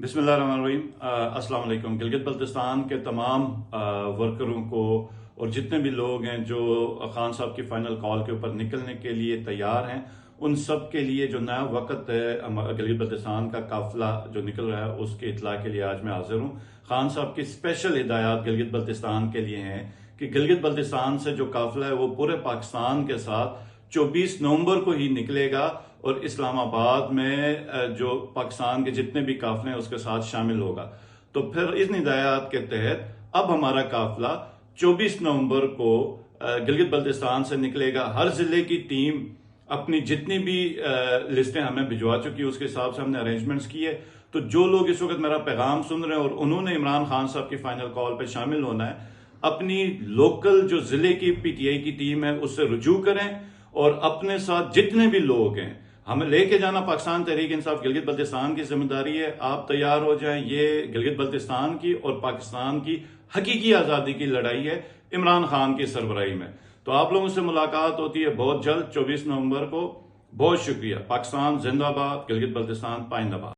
बिस्मिल्लाहिर्रहमानिर्रहीम। अस्सलाम वालेकुम। गिलगित बल्तिस्तान के तमाम वर्करों को और जितने भी लोग हैं जो खान साहब की फाइनल कॉल के ऊपर निकलने के लिए तैयार हैं, उन सब के लिए जो नया वक्त है गिलगित बल्तिस्तान का काफिला जो निकल रहा है उसके इतला के लिए आज मैं हाजिर हूँ। खान साहब की स्पेशल हिदायत गिलगित बल्तिस्तान के लिए हैं कि गिलगित बल्तिस्तान से जो काफिला है वो पूरे पाकिस्तान के साथ 24 नवंबर को ही निकलेगा और इस्लामाबाद में जो पाकिस्तान के जितने भी काफिले हैं उसके साथ शामिल होगा। तो फिर इस हिदायत के तहत अब हमारा काफिला 24 नवंबर को गिलगित बल्तिस्तान से निकलेगा। हर जिले की टीम अपनी जितनी भी लिस्टें हमें भिजवा चुकी है उसके हिसाब से हमने अरेंजमेंट्स किए। तो जो लोग इस वक्त मेरा पैगाम सुन रहे हैं और उन्होंने इमरान खान साहब की फाइनल कॉल पे शामिल होना है, अपनी लोकल जो जिले की पीटीआई की टीम है उससे रुजू करें और अपने साथ जितने भी लोग हैं हमें लेके जाना पाकिस्तान तहरीक इंसाफ गिलगित बल्तिस्तान की जिम्मेदारी है। आप तैयार हो जाएं। ये गिलगित बल्तिस्तान की और पाकिस्तान की हकीकी आजादी की लड़ाई है इमरान खान की सरबराही में। तो आप लोगों से मुलाकात होती है बहुत जल्द 24 नवंबर को। बहुत शुक्रिया। पाकिस्तान जिंदाबाद, गिलगित बल्तिस्तान पाइंदाबाद।